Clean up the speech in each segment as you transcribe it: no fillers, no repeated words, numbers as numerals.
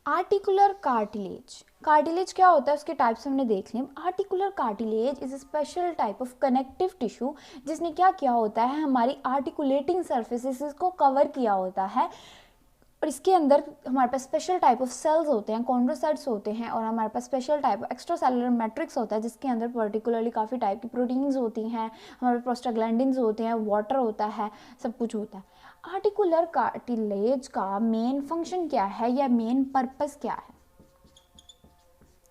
Articular cartilage, cartilage क्या होता है उसके टाइप्स हमने देख लिए। Articular cartilage is a special type of connective tissue जिसने क्या किया होता है, हमारी आर्टिकुलेटिंग सर्फेसिस को कवर किया होता है, और इसके अंदर हमारे पास स्पेशल टाइप ऑफ सेल्स होते हैं, कॉन्ड्रोसाइट्स होते हैं, और हमारे पास special type of extracellular matrix होता है जिसके अंदर पर्टिकुलरली काफ़ी टाइप की प्रोटीन्स होती हैं, हमारे प्रोस्टाग्लैंडिन्स होते हैं, वाटर होता है, सब कुछ होता है। आर्टिकुलर कार्टिलेज का मेन फंक्शन क्या है या मेन पर्पस क्या है,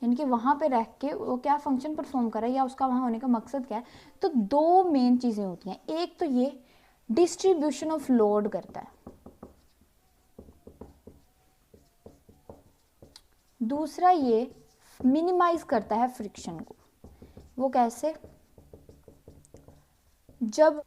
यानी कि वहाँ पे रह के वो क्या फंक्शन परफॉर्म कर रहा है या उसका वहाँ होने का मकसद क्या है। तो दो मेन चीज़ें होती हैं, एक तो ये डिस्ट्रीब्यूशन ऑफ लोड करता है, दूसरा ये मिनिमाइज करता है फ्रिक्शन को। वो कैसे, जब,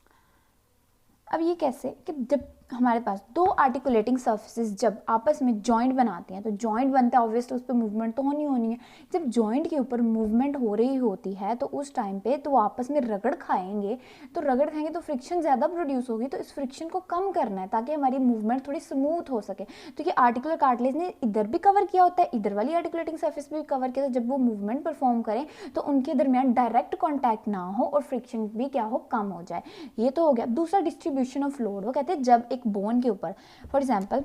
अब ये कैसे कि जब हमारे पास दो आर्टिकुलेटिंग सर्फेसिस जब आपस में जॉइंट बनाते हैं, तो जॉइंट बनता है ऑब्वियसली उस पर मूवमेंट तो होनी है। जब जॉइंट के ऊपर मूवमेंट हो रही होती है तो उस टाइम पे तो आपस में रगड़ खाएंगे, तो रगड़ खाएंगे तो फ्रिक्शन ज़्यादा प्रोड्यूस होगी, तो इस फ्रिक्शन को कम करना है ताकि हमारी मूवमेंट थोड़ी स्मूथ हो सके। तो ये आर्टिकुलर कार्टिलेज ने इधर भी कवर किया होता है, इधर वाली आर्टिकुलेटिंग सर्फेस भी कवर किया, तो जब वो मूवमेंट परफॉर्म करें तो उनके दरमियान डायरेक्ट कॉन्टैक्ट ना हो और फ्रिक्शन भी क्या हो, कम हो जाए। ये तो हो गया। दूसरा डिस्ट्रीब्यूशन ऑफ लोड, वो कहते हैं जब एक बोन के ऊपर, फॉर एग्जाम्पल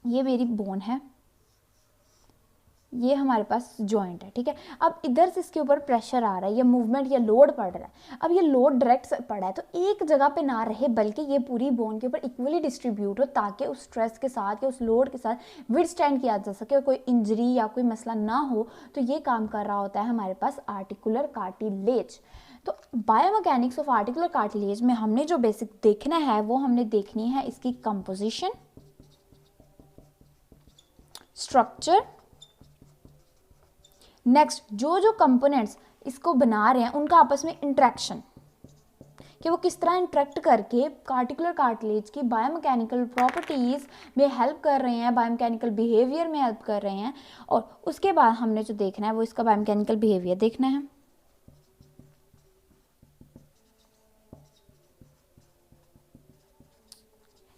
ये मेरी बोन है, ये हमारे पास जॉइंट है, ठीक है। अब इधर से इसके ऊपर प्रेशर आ रहा है या मूवमेंट या लोड पड़ रहा है। अब ये लोड डायरेक्ट पड़ा है तो एक जगह पे ना रहे बल्कि ये पूरी बोन के ऊपर इक्वली डिस्ट्रीब्यूट हो ताकि उस स्ट्रेस के साथ या उस लोड के साथ विथस्टैंड किया जा सके और कोई इंजरी या कोई मसला ना हो। तो ये काम कर रहा होता है हमारे पास आर्टिकुलर कार्टिलेज। तो बायोमैकेनिक्स ऑफ आर्टिकुलर कार्टिलेज में हमने जो बेसिक देखना है वो हमने देखनी है इसकी कंपोजिशन, स्ट्रक्चर, नेक्स्ट जो जो कंपोनेंट्स इसको बना रहे हैं उनका आपस में इंट्रैक्शन, कि वो किस तरह इंट्रैक्ट करके आर्टिकुलर कार्टिलेज की बायोमैकेनिकल प्रॉपर्टीज़ में हेल्प कर रहे हैं, बायोमैकेनिकल बिहेवियर में हेल्प कर रहे हैं। और उसके बाद हमने जो देखना है वो इसका बायोमैकेनिकल बिहेवियर देखना है।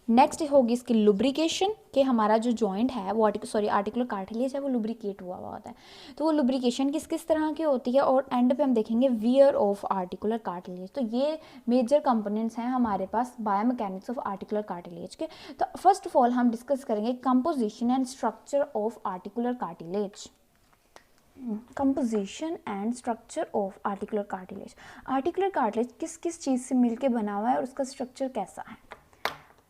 नेक्स्ट होगी इसकी लुब्रिकेशन, कि हमारा जो जॉइंट है वो आर्टिकुलर कार्टिलेज है वो लुब्रिकेट हुआ होता है। तो वो लुब्रिकेशन किस किस तरह की होती है, और एंड पे हम देखेंगे वियर ऑफ आर्टिकुलर कार्टिलेज। तो ये मेजर कंपोनेंट्स हैं हमारे पास बायोमैकेनिक्स ऑफ आर्टिकुलर कार्टिलेज के। तो फर्स्ट ऑफ ऑल हम डिस्कस करेंगे composition and structure of articular cartilage. Composition and structure of articular cartilage. Articular cartilage किस किस चीज़ से मिलके बना हुआ है और उसका स्ट्रक्चर कैसा है।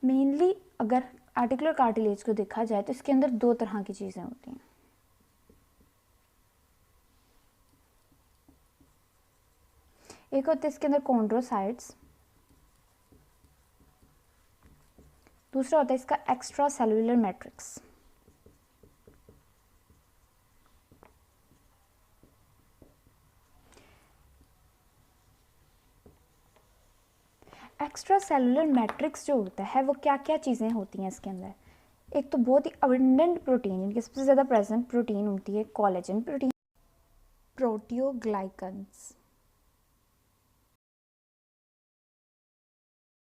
मेनली अगर आर्टिकुलर कार्टिलेज को देखा जाए तो इसके अंदर दो तरह की चीज़ें होती हैं। एक होता है इसके अंदर कॉन्ड्रोसाइट्स, दूसरा होता है इसका extra cellular matrix. Extra cellular matrix जो होता है वो क्या क्या चीज़ें होती हैं इसके अंदर। एक तो बहुत ही अबंडेंट प्रोटीन, इनकी सबसे ज़्यादा प्रेजेंट प्रोटीन होती है कोलेजन प्रोटीन, प्रोटियोग्लाइकन्स।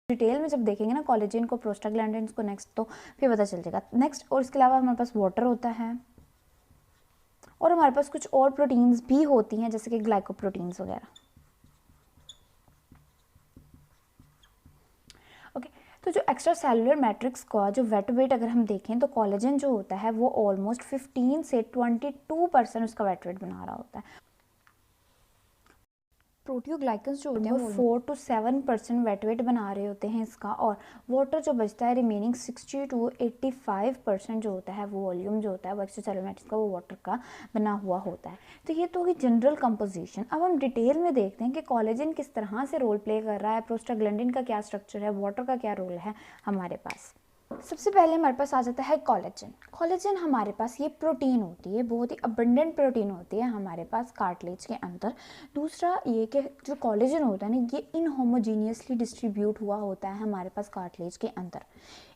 डिटेल में जब देखेंगे ना कोलेजन को, प्रोस्टाग्लैंडिन्स को नेक्स्ट, तो फिर पता चल जाएगा नेक्स्ट। और इसके अलावा हमारे पास वाटर होता है और हमारे पास कुछ और प्रोटीन्स भी होती हैं जैसे कि ग्लाइकोप्रोटीन्स वगैरह। ओके, तो जो एक्स्ट्रा सेलुलर मैट्रिक्स का जो वेट वेट अगर हम देखें तो कोलेजन जो होता है वो ऑलमोस्ट 15 से 22% उसका वेट वेट बना रहा होता है। प्रोटियोग्लाइकन्स जो होते हैं वो 4 to 7% वेट वेट बना रहे होते हैं इसका, और वाटर जो बचता है रिमेनिंग 60 to 85% जो होता है वो वॉल्यूम जो होता है वो एक्स्ट्रा सेलुलर मैट्रिक्स का वो वाटर का बना हुआ होता है। तो ये तो होगी जनरल कंपोजिशन। अब हम डिटेल में देखते हैं कि कोलेजन किस तरह से रोल प्ले कर रहा है, प्रोस्टाग्लैंडिन का क्या स्ट्रक्चर है, वाटर का क्या रोल है हमारे पास। सबसे पहले हमारे पास आ जाता है कोलेजन। कोलेजन हमारे पास ये प्रोटीन होती है, बहुत ही अबंडेंट प्रोटीन होती है हमारे पास कार्टिलेज के अंदर। दूसरा ये कि जो कोलेजन होता है ना ये इनहोमोजीनियसली डिस्ट्रीब्यूट हुआ होता है हमारे पास कार्टिलेज के अंदर।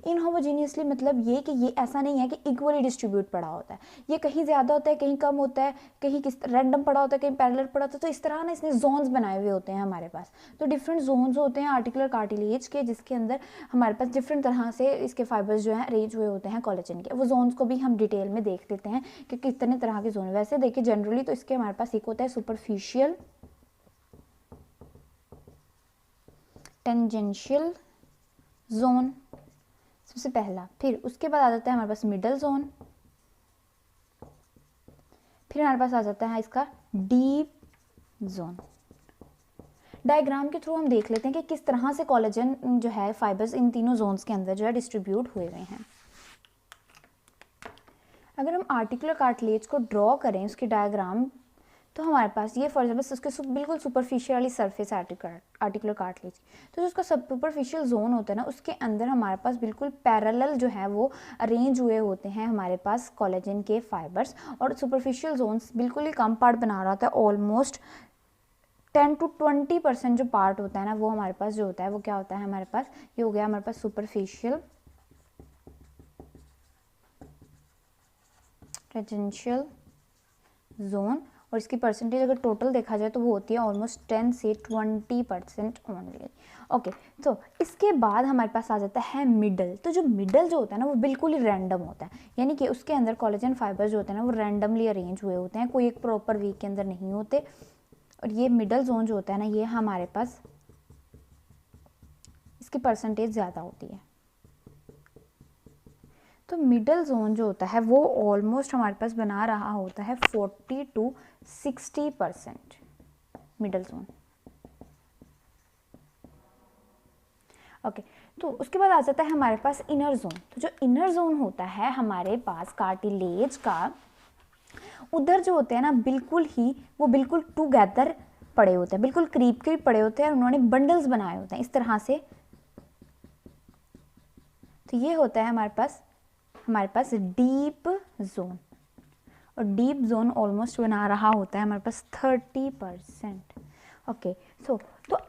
इनहोमोजीनियसली मतलब ये कि ये ऐसा नहीं है कि इक्वली डिस्ट्रीब्यूट पड़ा होता है, ये कहीं ज़्यादा होता है कहीं कम होता है, कहीं किस रैंडम पड़ा होता है कहीं पैरेलल पड़ा होता है। तो इस तरह ना इसने जोन्स बनाए हुए होते हैं हमारे पास। तो डिफरेंट जोन्स होते हैं आर्टिकुलर कार्टिलेज के जिसके अंदर हमारे पास डिफरेंट तरह से इसके फाइबर्स जो हैं अरेंज हुए होते हैं कोलेजन के। वो जोन्स को भी हम डिटेल में देख लेते हैं कि कितने तरह के जोन। वैसे देखिए जनरली तो इसके हमारे पास एक होता है सुपरफिशियल, टेंजेंशियल जोन सबसे पहला, फिर उसके बाद आ जाता है हमारे पास मिडल जोन, फिर हमारे पास आ जाता है इसका डीप जोन। डायग्राम के थ्रू हम देख लेते हैं कि किस तरह से कोलेजन जो है फाइबर्स इन तीनों जोन्स के अंदर जो है डिस्ट्रीब्यूट हुए हुए हैं। अगर हम आर्टिकुलर कार्टिलेज को ड्रॉ करें उसके डायग्राम, तो हमारे पास ये फॉर एग्जाम्पल उसके बिल्कुल सुपरफिशियल वाली सरफेस आर्टिकुलर कार्टिलेज, तो जो उसका सुपरफिशियल जोन होता है ना, उसके अंदर हमारे पास बिल्कुल पैरेलल जो है वो अरेंज हुए होते हैं हमारे पास कोलेजन के फाइबर्स। और सुपरफिशियल जोन्स बिल्कुल ही कम पार्ट बना रहा होता है, ऑलमोस्ट 10 to 20% जो पार्ट होता है ना, वो हमारे पास जो होता है वो क्या होता है हमारे पास, ये हो गया हमारे पास सुपरफिशियल, टेंजेंशियल जोन। और इसकी परसेंटेज अगर टोटल देखा जाए तो वो होती है ऑलमोस्ट 10 से 20% ओनली। ओके, तो इसके बाद हमारे पास आ जाता है मिडल। तो जो मिडल जो होता है ना वो बिल्कुल ही रैंडम होता है, यानी कि उसके अंदर कोलेजन फाइबर जो होते हैं ना वो रैंडमली अरेंज हुए होते हैं, कोई एक प्रॉपर वे के अंदर नहीं होते। और ये मिडल जोन जो होता है ना, ये हमारे पास इसकी परसेंटेज ज़्यादा होती है। तो मिडल जोन जो होता है वो ऑलमोस्ट हमारे पास बना रहा होता है 40 to 60% मिडल जोन। ओके, तो उसके बाद आ जाता है हमारे पास इनर जोन। तो जो इनर जोन होता है हमारे पास कार्टिलेज का, उधर जो होते हैं ना बिल्कुल ही वो बिल्कुल टूगेदर पड़े होते हैं, बिल्कुल करीब करीब पड़े होते हैं और उन्होंने बंडल्स बनाए होते हैं इस तरह से। तो ये होता है हमारे पास डीप जोन, और डीप जोन ऑलमोस्ट बना रहा होता है हमारे पास 30%। ओके, तो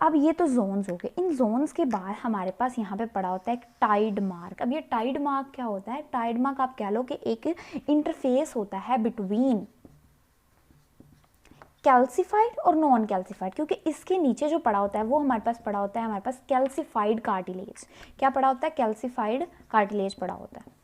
अब ये तो जोन्स हो गए। इन जोन्स के बाद हमारे पास यहाँ पे पड़ा होता है एक टाइड मार्क। अब ये टाइड मार्क क्या होता है? टाइड मार्क आप कह लो कि एक इंटरफेस होता है बिटवीन कैल्सिफाइड और नॉन कैल्सिफाइड, क्योंकि इसके नीचे जो पड़ा होता है वो हमारे पास पड़ा होता है हमारे पास कैल्सिफाइड कार्टिलेज। क्या पड़ा होता है? कैल्सिफाइड कार्टिलेज पड़ा होता है।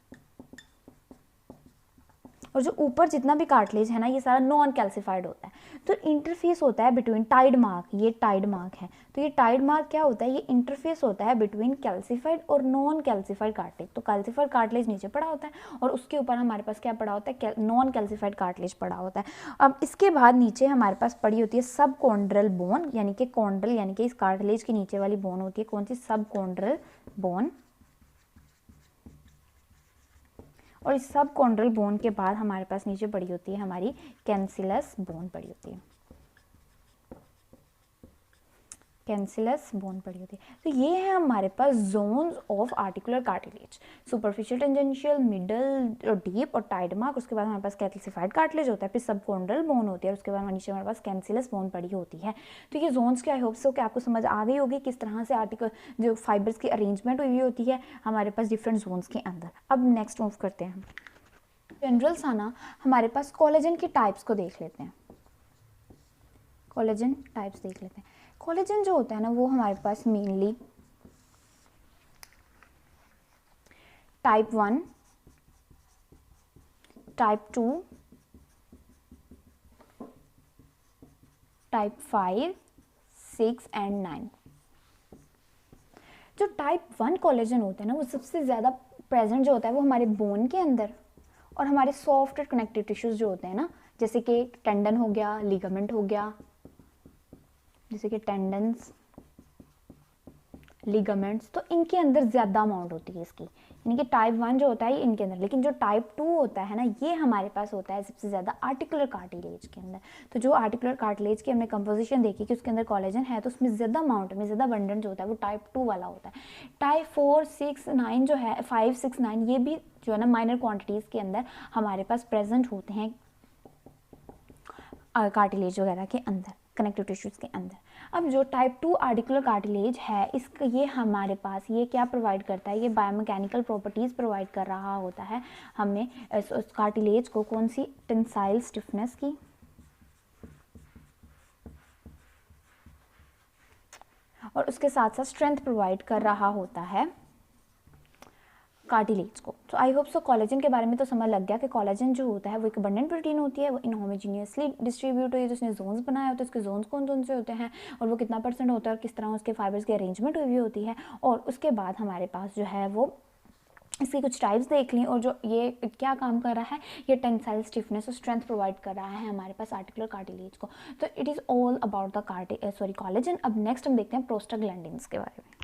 और जो ऊपर जितना भी कार्टिलेज है ना, ये सारा नॉन कैल्सिफाइड होता है। तो इंटरफेस होता है बिटवीन टाइड मार्क, ये टाइड मार्क है। तो ये टाइड मार्क क्या होता है? ये इंटरफेस होता है बिटवीन कैल्सिफाइड और नॉन कैल्सिफाइड कार्टिलेज। तो कैल्सिफाइड कार्टिलेज नीचे पड़ा होता है और उसके ऊपर हमारे पास क्या पड़ा होता है? नॉन कैल्सिफाइड कार्टिलेज पड़ा होता है। अब इसके बाद नीचे हमारे पास पड़ी होती है सब कॉन्ड्रल बोन, यानी कि कॉन्ड्रल यानी कि इस कार्टिलेज के नीचे वाली बोन होती है कौन सी? सब कॉन्ड्रल बोन। और इस सब कॉन्ड्रल बोन के बाद हमारे पास नीचे पड़ी होती है हमारी कैंसिलस बोन पड़ी होती है, कैंसिलस बोन पड़ी होती है। तो ये है हमारे पास zones of articular cartilage, superficial, tangential, middle और डीप और टाइड मार्क। उसके बाद हमारे पास कैल्सिफाइड कार्टिलेज होता है, फिर सब कॉन्ड्रल बोन होती है, और उसके बाद नीचे हमारे पास कैंसिलस बोन पड़ी होती है। तो ये जोन्स के आई होप सो कि आपको समझ आ गई होगी किस तरह से आर्टिकल जो फाइबर्स की अरेंजमेंट हुई होती है हमारे पास डिफरेंट जोन्स के अंदर। अब नेक्स्ट मूव करते हैं, जनरल सा ना हमारे पास कोलेजन की टाइप्स को देख लेते हैं। कोलेजन टाइप्स देख लेते हैं। कोलेजन जो होता है ना वो हमारे पास mainly type 1, type 2, type 5, 6 and 9। जो टाइप 1 कोलेजन होता है ना वो सबसे ज़्यादा प्रेजेंट जो होता है वो हमारे बोन के अंदर और हमारे सॉफ्ट कनेक्टिव टिश्यूज जो होते हैं ना, जैसे कि टेंडन हो गया, लिगामेंट हो गया, जैसे कि टेंडन्स, लिगामेंट्स, तो इनके अंदर ज़्यादा अमाउंट होती है इसकी, यानी कि टाइप 1 जो होता है ये इनके अंदर। लेकिन जो टाइप 2 होता है ना ये हमारे पास होता है सबसे ज़्यादा आर्टिकुलर कार्टिलेज के अंदर। तो जो आर्टिकुलर कार्टिलेज की हमने कंपोजिशन देखी कि उसके अंदर कोलेजन है, तो उसमें ज़्यादा अमाउंट में ज़्यादा अबंडेंट जो होता है वो टाइप 2 वाला होता है। टाइप 4, 6, 9 जो है, 5, 6, 9 ये भी जो है ना माइनर क्वान्टिटीज़ के अंदर हमारे पास प्रेजेंट होते हैं कार्टिलेज वगैरह के अंदर, कनेक्टिव टिश्यूज़ के अंदर। अब जो टाइप 2 आर्टिकुलर कार्टिलेज है इसका ये हमारे पास ये क्या प्रोवाइड करता है? ये बायोमैकेनिकल प्रॉपर्टीज़ प्रोवाइड कर रहा होता है हमें उस कार्टिलेज को, कौन सी? टेंसाइल स्टिफनेस की, और उसके साथ साथ स्ट्रेंथ प्रोवाइड कर रहा होता है कार्टिलेज को। तो आई होप सो कोलेजन के बारे में तो समझ लग गया कि कोलेजन जो होता है वो एक अबंडेंट प्रोटीन होती है, वो इनहोमोजीनियसली डिस्ट्रीब्यूट हुई है, जिसने जोन्स बनाए होते हैं, उसके जोन्स कौन कौन से होते हैं और वो कितना % होता है और किस तरह उसके फाइबर्स की अरेंजमेंट हुई होती है। और उसके बाद हमारे पास जो है वो इसकी कुछ टाइप्स देख ली, और जो ये क्या काम कर रहा है, ये टेंसाइल स्टिफनेस और स्ट्रेंथ प्रोवाइड कर रहा है हमारे पास आर्टिकुलर कार्टिलेज को। तो it is all about the collagen. अब नेक्स्ट हम देखते हैं प्रोस्टाग्लैंडिन्स के बारे में।